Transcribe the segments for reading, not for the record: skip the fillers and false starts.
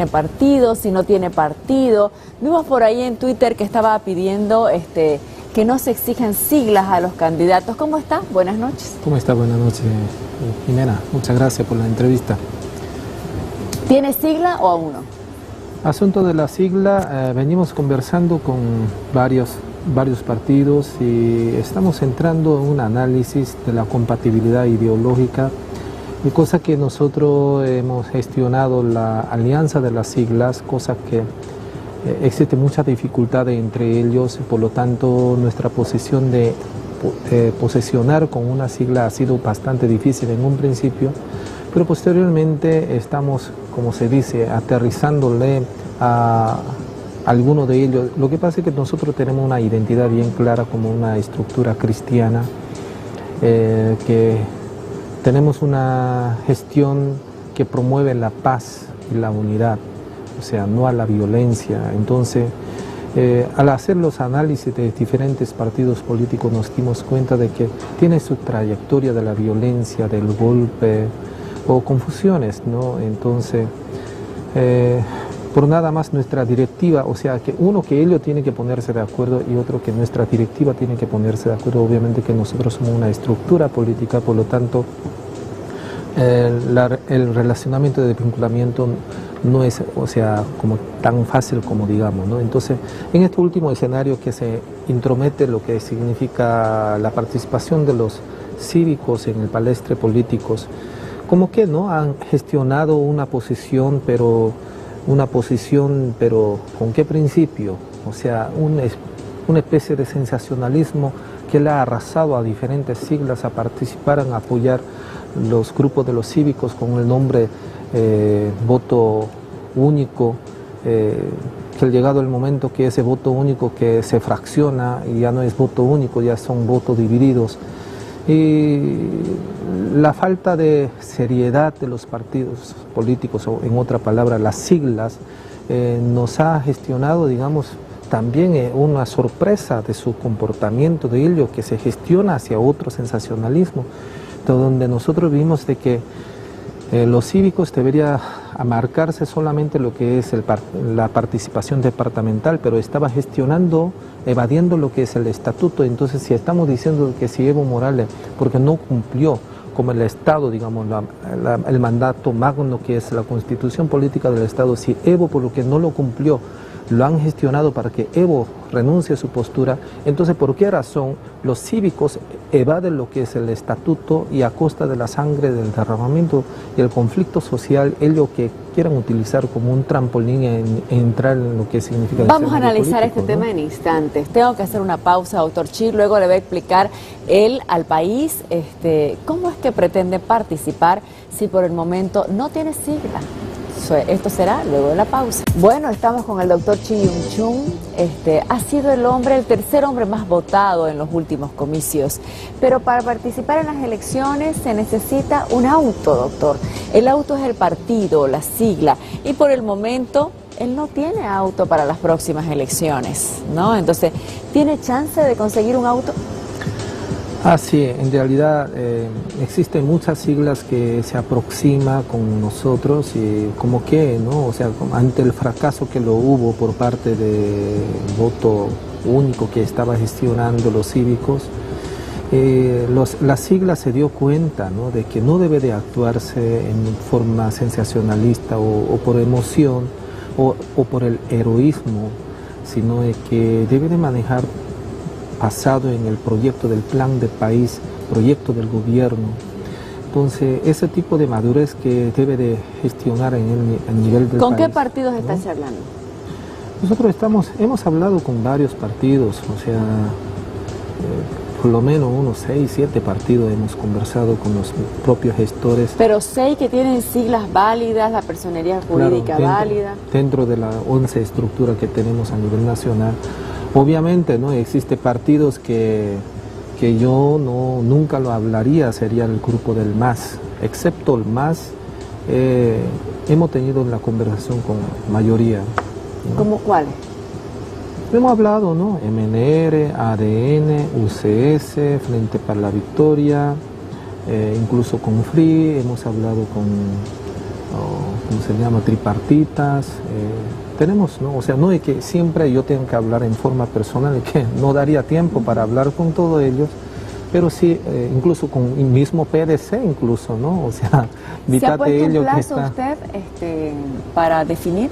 ¿Tiene partido? Si no tiene partido. Vimos por ahí en Twitter que estaba pidiendo que no se exijan siglas a los candidatos. ¿Cómo está? Buenas noches. ¿Cómo está? Buenas noches, Jimena. Muchas gracias por la entrevista. ¿Tiene sigla o aún no? Asunto de la sigla, venimos conversando con varios partidos y estamos entrando en un análisis de la compatibilidad ideológica, y cosa que nosotros hemos gestionado la alianza de las siglas, cosa que existe mucha dificultad entre ellos, por lo tanto nuestra posición de posesionar con una sigla ha sido bastante difícil en un principio, pero posteriormente estamos, como se dice, aterrizándole a alguno de ellos. Lo que pasa es que nosotros tenemos una identidad bien clara como una estructura cristiana, que tenemos una gestión que promueve la paz y la unidad, o sea, no a la violencia. Entonces, al hacer los análisis de diferentes partidos políticos nos dimos cuenta de que tiene su trayectoria de la violencia, del golpe o confusiones, ¿no? Entonces, por nada más nuestra directiva, o sea, que uno que ellos tienen que ponerse de acuerdo y otro que nuestra directiva tiene que ponerse de acuerdo. Obviamente que nosotros somos una estructura política, por lo tanto el relacionamiento de vinculamiento no es, o sea, como tan fácil como digamos, ¿no? Entonces, en este último escenario que se intromete lo que significa la participación de los cívicos en el palestre políticos, como que no han gestionado una posición, pero ¿con qué principio? O sea, una especie de sensacionalismo que le ha arrasado a diferentes siglas a participar, a apoyar los grupos de los cívicos con el nombre voto único, que llegado el momento que ese voto único que se fracciona y ya no es voto único, ya son votos divididos. Y la falta de seriedad de los partidos políticos, o en otra palabra, las siglas, nos ha gestionado, digamos, también una sorpresa de su comportamiento de ellos, que se gestiona hacia otro sensacionalismo, donde nosotros vimos de que los cívicos debería marcarse solamente lo que es la participación departamental, pero estaba gestionando, evadiendo lo que es el estatuto. Entonces, si estamos diciendo que si Evo Morales, porque no cumplió como el Estado, digamos, el mandato magno que es la constitución política del Estado, si Evo, por lo que no lo cumplió, lo han gestionado para que Evo renuncie a su postura, entonces ¿por qué razón los cívicos evaden lo que es el estatuto y a costa de la sangre, del derramamiento y el conflicto social, ellos que quieran utilizar como un trampolín en entrar en lo que significa? Vamos a analizar político, este ¿no? tema en instantes. Tengo que hacer una pausa, doctor Chi, luego le voy a explicar él al país cómo es que pretende participar si por el momento no tiene sigla. Esto será luego de la pausa. Bueno, estamos con el doctor Chi Yung-Chung. Ha sido el tercer hombre más votado en los últimos comicios. Pero para participar en las elecciones se necesita un auto, doctor. El auto es el partido, la sigla. Y por el momento él no tiene auto para las próximas elecciones, ¿no? Entonces, ¿tiene chance de conseguir un auto? Sí, en realidad existen muchas siglas que se aproximan con nosotros y como que, ¿no? O sea, ante el fracaso que lo hubo por parte de voto único que estaba gestionando los cívicos, la sigla se dio cuenta, ¿no?, de que no debe de actuarse en forma sensacionalista o por emoción o por el heroísmo, sino de que debe de manejar basado en el proyecto del plan de país, proyecto del gobierno. Entonces, ese tipo de madurez que debe de gestionar en el nivel del país. ¿Con qué partidos está charlando? Nosotros hemos hablado con varios partidos, o sea, por lo menos unos 6, 7 partidos hemos conversado con los propios gestores. Pero 6 que tienen siglas válidas, la personería jurídica válida. Dentro de la 11 estructura que tenemos a nivel nacional. Obviamente, ¿no?, existe partidos que yo nunca lo hablaría, sería el grupo del MAS, excepto el MAS, hemos tenido la conversación con mayoría, ¿no? ¿Cómo cuáles? Hemos hablado, ¿no?, MNR, ADN, UCS, Frente para la Victoria, incluso con FRI, hemos hablado con o ¿cómo se llama?, tripartitas. Tenemos, ¿no? O sea, no es que siempre yo tenga que hablar en forma personal, y que no daría tiempo para hablar con todos ellos, pero sí, incluso con el mismo PDC, incluso, ¿no? O sea, mitad de ellos. ¿Se ha puesto un plazo está, usted para definir?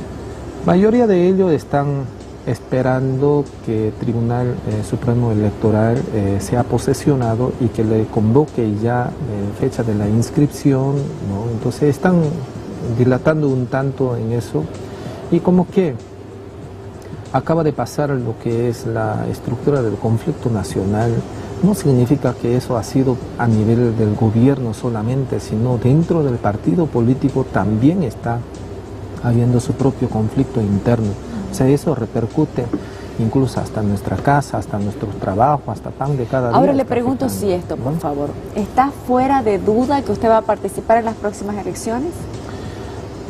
Mayoría de ellos están esperando que el Tribunal Supremo Electoral sea posesionado y que le convoque ya fecha de la inscripción, ¿no? Entonces están dilatando un tanto en eso, y como que acaba de pasar lo que es la estructura del conflicto nacional. No significa que eso ha sido a nivel del gobierno solamente, sino dentro del partido político también está habiendo su propio conflicto interno. O sea, eso repercute incluso hasta en nuestra casa, hasta nuestro trabajo, hasta pan de cada día. Ahora le pregunto si esto, por favor, ¿está fuera de duda que usted va a participar en las próximas elecciones?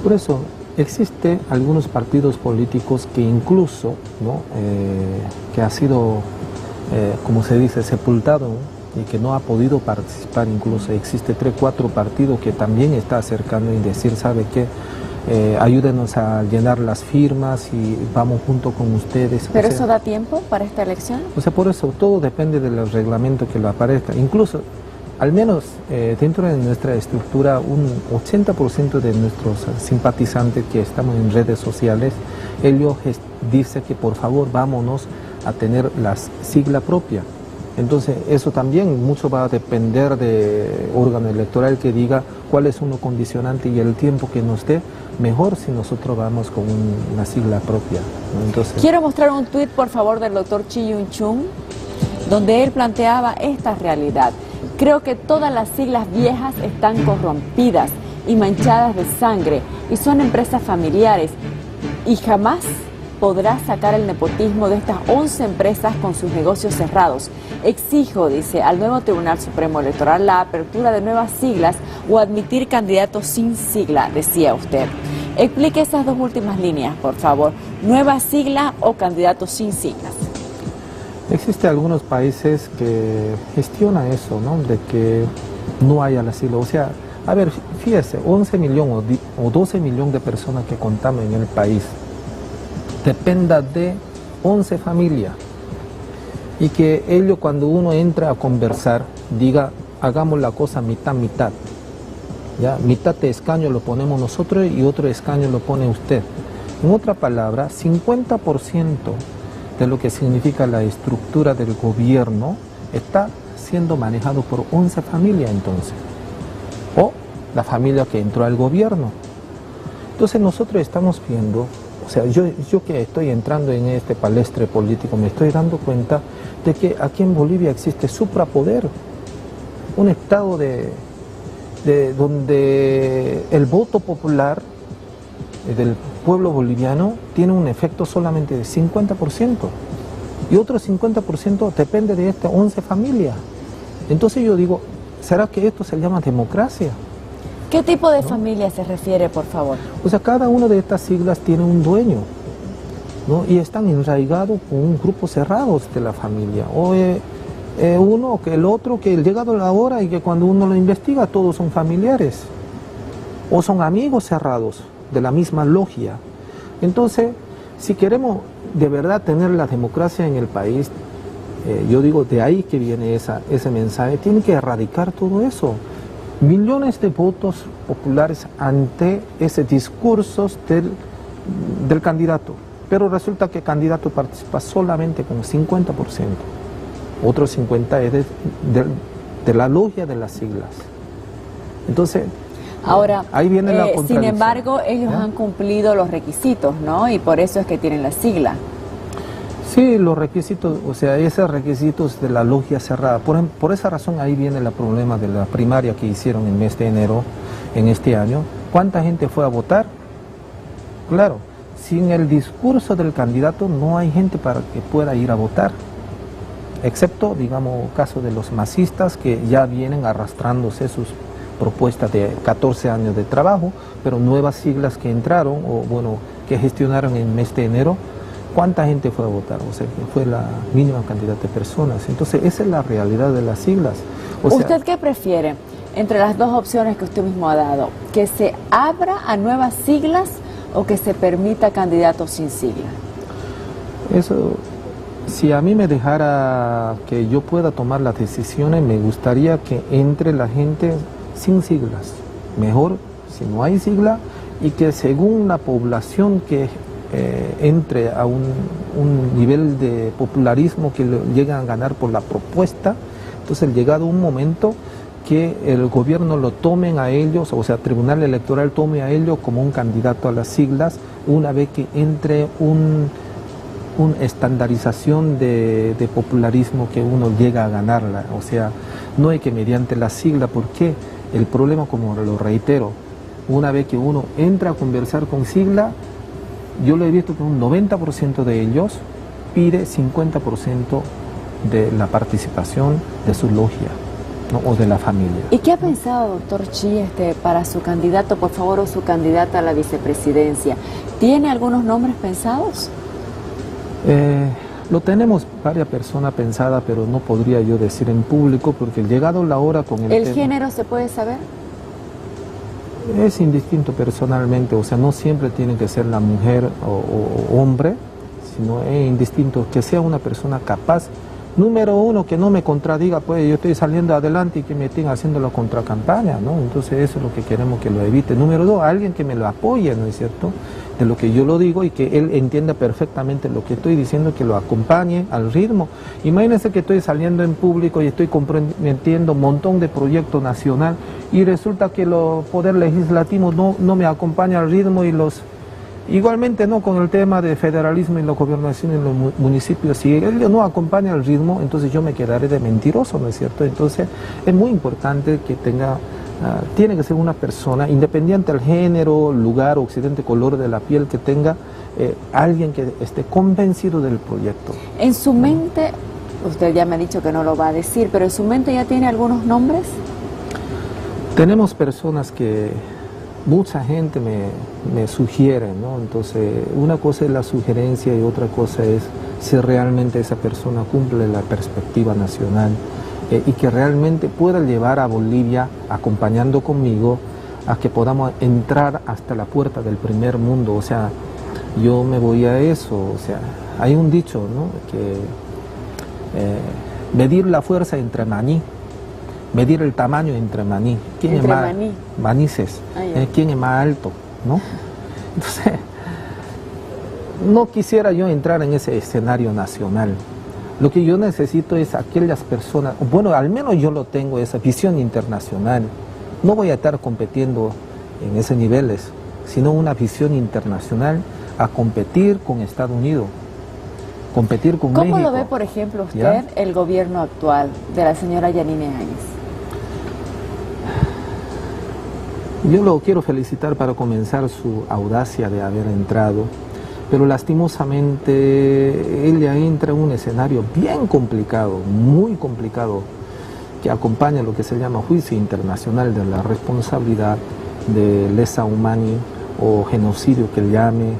Por eso, existe algunos partidos políticos que incluso, ¿no?, que ha sido, como se dice, sepultado, ¿no?, y que no ha podido participar. Incluso existe 3 o 4 partidos que también está acercando y decir, ¿sabe qué? Ayúdenos a llenar las firmas y vamos junto con ustedes. ¿Pero eso da tiempo para esta elección? O sea, por eso todo depende del reglamento que lo aparezca. Incluso, al menos dentro de nuestra estructura, un 80% de nuestros simpatizantes que estamos en redes sociales, ellos dicen que por favor vámonos a tener la sigla propia. Entonces eso también mucho va a depender del órgano electoral que diga cuál es uno condicionante y el tiempo que nos dé, mejor si nosotros vamos con una sigla propia, ¿no? Entonces, quiero mostrar un tuit, por favor, del doctor Chi Yun-chung, donde él planteaba esta realidad. Creo que todas las siglas viejas están corrompidas y manchadas de sangre y son empresas familiares y jamás podrá sacar el nepotismo de estas 11 empresas con sus negocios cerrados. Exijo, dice, al nuevo Tribunal Supremo Electoral la apertura de nuevas siglas o admitir candidatos sin sigla, decía usted. Explique esas 2 últimas líneas, por favor. ¿Nueva sigla o candidatos sin siglas? Existen algunos países que gestionan eso, ¿no?, de que no haya la sigla. O sea, a ver, fíjese, 11 millones o 12 millones de personas que contamos en el país, dependa de 11 familias, y que ellos, cuando uno entra a conversar, diga, hagamos la cosa mitad, ¿ya? Mitad de escaño lo ponemos nosotros y otro escaño lo pone usted. En otra palabra, 50% de lo que significa la estructura del gobierno está siendo manejado por 11 familias entonces, o la familia que entró al gobierno. Entonces nosotros estamos viendo, o sea, yo que estoy entrando en este palestre político, me estoy dando cuenta de que aquí en Bolivia existe suprapoder, un estado de donde el voto popular del pueblo boliviano tiene un efecto solamente de 50%, y otro 50% depende de estas 11 familias. Entonces yo digo, ¿será que esto se llama democracia? ¿Qué tipo de familia se refiere, por favor? O sea, cada una de estas siglas tiene un dueño, ¿no?, y están enraigados con un grupo cerrado de la familia. O uno o que el otro, que llegado la hora y que cuando uno lo investiga todos son familiares, o son amigos cerrados de la misma logia. Entonces, si queremos de verdad tener la democracia en el país, yo digo, de ahí que viene ese mensaje, tiene que erradicar todo eso. Millones de votos populares ante ese discurso del candidato, pero resulta que el candidato participa solamente con 50%, otro 50% es de la logia de las siglas. Entonces, ahora, ahí viene la contradicción. Sin embargo, ellos han cumplido los requisitos, ¿no? Y por eso es que tienen la sigla. Sí, los requisitos, o sea, esos requisitos de la logia cerrada. Por esa razón ahí viene el problema de la primaria que hicieron en el mes de enero en este año. ¿Cuánta gente fue a votar? Claro, sin el discurso del candidato no hay gente para que pueda ir a votar, excepto, digamos, caso de los masistas que ya vienen arrastrándose sus propuestas de 14 años de trabajo, pero nuevas siglas que entraron, o bueno, que gestionaron en el mes de enero. ¿cuánta gente fue a votar? O sea, que fue la mínima cantidad de personas. Entonces, esa es la realidad de las siglas. ¿Usted qué prefiere entre las dos opciones que usted mismo ha dado? ¿Que se abra a nuevas siglas o que se permita candidatos sin sigla? Eso, si a mí me dejara que yo pueda tomar las decisiones, me gustaría que entre la gente sin siglas. Mejor si no hay sigla, y que según la población que entre a un nivel de popularismo que llegan a ganar por la propuesta, entonces llegado un momento que el gobierno lo tomen a ellos, o sea, el Tribunal Electoral tome a ellos como un candidato a las siglas, una vez que entre una estandarización de popularismo que uno llega a ganarla. O sea, no es que mediante la sigla, porque el problema, como lo reitero, una vez que uno entra a conversar con sigla, yo lo he visto que un 90% de ellos pide 50% de la participación de su logia, ¿no? O de la familia. ¿Y qué ha pensado, doctor Chi, para su candidato, por favor, o su candidata a la vicepresidencia? ¿Tiene algunos nombres pensados? Lo tenemos varias personas pensadas, pero no podría yo decir en público, porque llegado la hora con el tema, género se puede saber? Es indistinto personalmente, o sea, no siempre tiene que ser la mujer o hombre, sino es indistinto que sea una persona capaz. Número uno, que no me contradiga, pues yo estoy saliendo adelante y que me estén haciendo la contracampaña, ¿no? Entonces eso es lo que queremos que lo evite. Número dos, alguien que me lo apoye, ¿no es cierto?, de lo que yo lo digo, y que él entienda perfectamente lo que estoy diciendo, que lo acompañe al ritmo. Imagínense que estoy saliendo en público y estoy comprometiendo un montón de proyectos nacional, y resulta que el poder legislativo no me acompaña al ritmo, y igualmente, ¿no?, con el tema de federalismo y la gobernación en los municipios, si él no acompaña el ritmo, entonces yo me quedaré de mentiroso, ¿no es cierto? Entonces es muy importante que tiene que ser una persona, independiente del género, lugar, occidente, color de la piel que tenga, alguien que esté convencido del proyecto. En su mente, usted ya me ha dicho que no lo va a decir, pero en su mente ya tiene algunos nombres. Tenemos personas que mucha gente me sugiere, ¿no? Entonces, una cosa es la sugerencia y otra cosa es si realmente esa persona cumple la perspectiva nacional, y que realmente pueda llevar a Bolivia, acompañando conmigo, a que podamos entrar hasta la puerta del primer mundo. O sea, yo me voy a eso. O sea, hay un dicho, ¿no?, que medir la fuerza entre maní, medir el tamaño entre maní. ¿Quién entre es más? maní. Manices. ¿Quién es más alto?, ¿no? Entonces, no quisiera yo entrar en ese escenario nacional. Lo que yo necesito es aquellas personas, bueno, al menos yo lo tengo, esa visión internacional. No voy a estar compitiendo en esos niveles, sino una visión internacional a competir con Estados Unidos, competir con México. ¿Cómo lo ve, por ejemplo, usted, ¿Ya?, el gobierno actual de la señora Yanine Áñez? Yo lo quiero felicitar para comenzar su audacia de haber entrado, pero lastimosamente ella entra en un escenario bien complicado, muy complicado, que acompaña lo que se llama juicio internacional de la responsabilidad de lesa humani o genocidio que llame,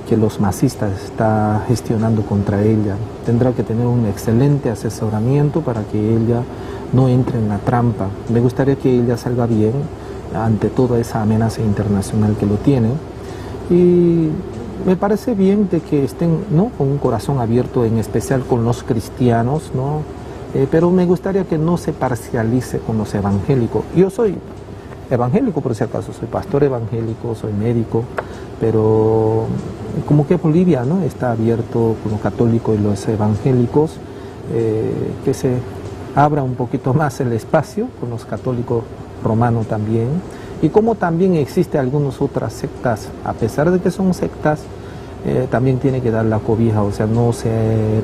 que los masistas están gestionando contra ella. Tendrá que tener un excelente asesoramiento para que ella no entre en la trampa. Me gustaría que ella salga bien ante toda esa amenaza internacional que lo tiene, y me parece bien de que estén, ¿no?, con un corazón abierto, en especial con los cristianos, ¿no? Pero me gustaría que no se parcialice con los evangélicos. Yo soy evangélico, por si acaso, soy pastor evangélico, soy médico, pero como que Bolivia, ¿no?, está abierto con los católicos y los evangélicos, que se abra un poquito más el espacio con los católicos romanos también, y como también existe algunas otras sectas, a pesar de que son sectas, también tiene que dar la cobija, o sea, no se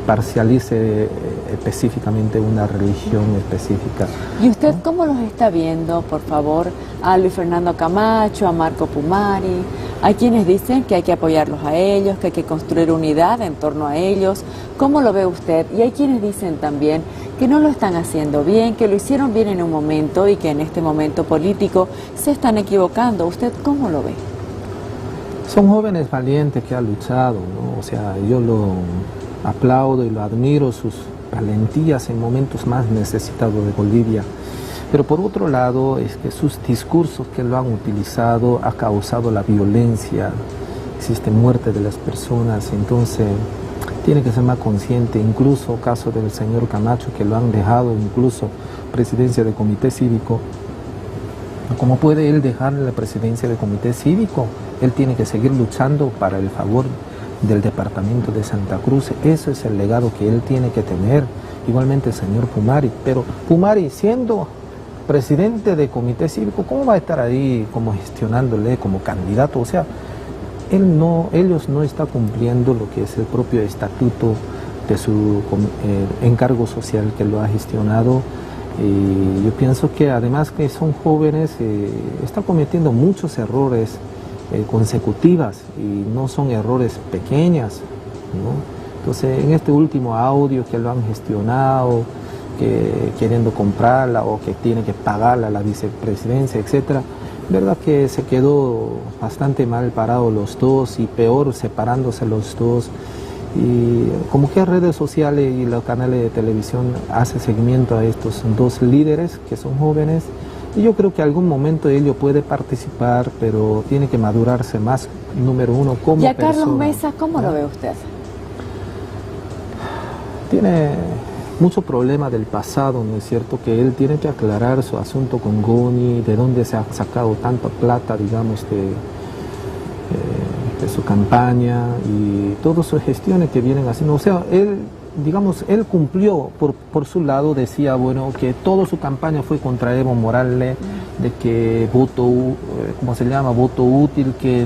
parcialice específicamente una religión específica. ¿Y usted cómo los está viendo, por favor, a Luis Fernando Camacho, a Marco Pumari? Hay quienes dicen que hay que apoyarlos a ellos, que hay que construir unidad en torno a ellos. ¿Cómo lo ve usted? Y hay quienes dicen también que no lo están haciendo bien, que lo hicieron bien en un momento y que en este momento político se están equivocando. ¿Usted cómo lo ve? Son jóvenes valientes que han luchado, ¿no? O sea, yo lo aplaudo y lo admiro, sus valentías en momentos más necesitados de Bolivia. Pero por otro lado, es que sus discursos que lo han utilizado ha causado la violencia, existe muerte de las personas, entonces tiene que ser más consciente, incluso caso del señor Camacho, que lo han dejado incluso presidencia del comité cívico. ¿Cómo puede él dejar la presidencia del comité cívico? Él tiene que seguir luchando para el favor del departamento de Santa Cruz. Eso es el legado que él tiene que tener. Igualmente el señor Pumari. Pero Pumari, siendo presidente del comité cívico, ¿cómo va a estar ahí como gestionándole como candidato? O sea, ellos no están cumpliendo lo que es el propio estatuto de su encargo social que lo ha gestionado. Y yo pienso que además que son jóvenes, están cometiendo muchos errores consecutivas y no son errores pequeñas, ¿no? Entonces en este último audio que lo han gestionado, que queriendo comprarla o que tiene que pagarla la vicepresidencia, etcétera, verdad que se quedó bastante mal parados los dos y peor separándose los dos. Y como que redes sociales y los canales de televisión hacen seguimiento a estos dos líderes que son jóvenes, y yo creo que en algún momento ellos puede participar, pero tiene que madurarse más, número uno, como persona. ¿Y a persona. Carlos Mesa cómo lo ve usted? Tiene muchos problemas del pasado, ¿no es cierto? Que él tiene que aclarar su asunto con Goni, de dónde se ha sacado tanta plata, digamos, de su campaña y todas sus gestiones que vienen haciendo. O sea, él, digamos, él cumplió por su lado, decía, bueno, que toda su campaña fue contra Evo Morales, de que voto, ¿cómo se llama? Voto útil, que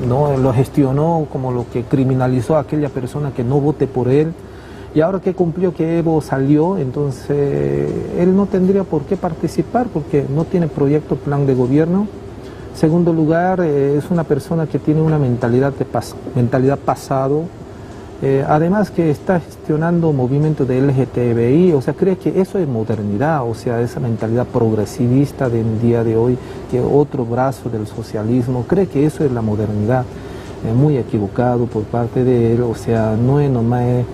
no lo gestionó como lo que criminalizó a aquella persona que no vote por él. Y ahora que cumplió que Evo salió, entonces él no tendría por qué participar porque no tiene proyecto, plan de gobierno. Segundo lugar, es una persona que tiene una mentalidad pasado, además que está gestionando movimientos de LGTBI, o sea, cree que eso es modernidad, o sea, esa mentalidad progresivista del día de hoy, que otro brazo del socialismo, cree que eso es la modernidad, muy equivocado por parte de él, o sea, no es nomás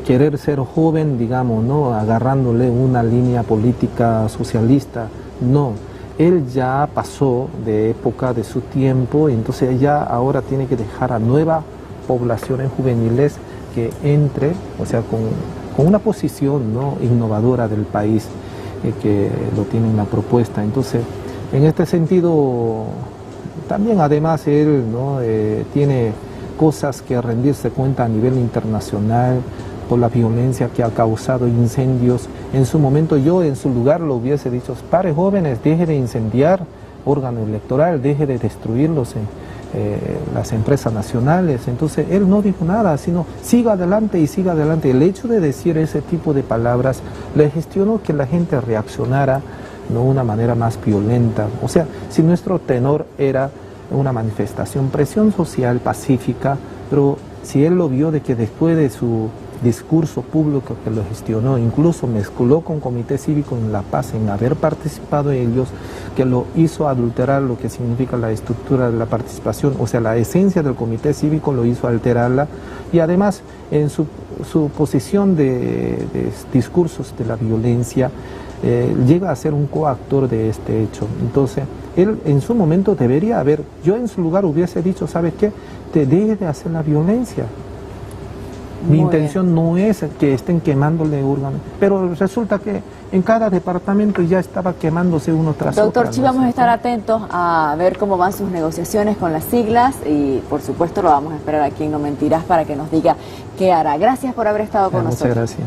querer ser joven, digamos, ¿no? Agarrándole una línea política socialista, no. Él ya pasó de época de su tiempo, entonces ya ahora tiene que dejar a nuevas poblaciones juveniles que entre, o sea, con una posición, ¿no?, innovadora del país, que lo tiene en la propuesta. Entonces, en este sentido, también además él, ¿no?, tiene cosas que rendirse cuenta a nivel internacional por la violencia que ha causado, incendios. En su momento yo en su lugar lo hubiese dicho, pare jóvenes, deje de incendiar órgano electoral, deje de destruirlos las empresas nacionales. Entonces él no dijo nada, sino siga adelante y siga adelante. El hecho de decir ese tipo de palabras le gestionó que la gente reaccionara de una manera más violenta. O sea, si nuestro tenor era una manifestación, presión social pacífica, pero si él lo vio de que después de su discurso público que lo gestionó, incluso mezcló con Comité Cívico en La Paz, en haber participado en ellos, que lo hizo adulterar lo que significa la estructura de la participación, o sea, la esencia del Comité Cívico lo hizo alterarla, y además en su posición de discursos de la violencia, llega a ser un coactor de este hecho. Entonces, él en su momento debería haber, yo en su lugar hubiese dicho, ¿sabes qué? Te deje de hacer la violencia. Mi intención no es que estén quemándole órganos, pero resulta que en cada departamento ya estaba quemándose uno tras otro. Doctor Chi, vamos a estar atentos a ver cómo van sus negociaciones con las siglas y por supuesto lo vamos a esperar aquí en No Mentirás para que nos diga qué hará. Gracias por haber estado con nosotros. Muchas gracias.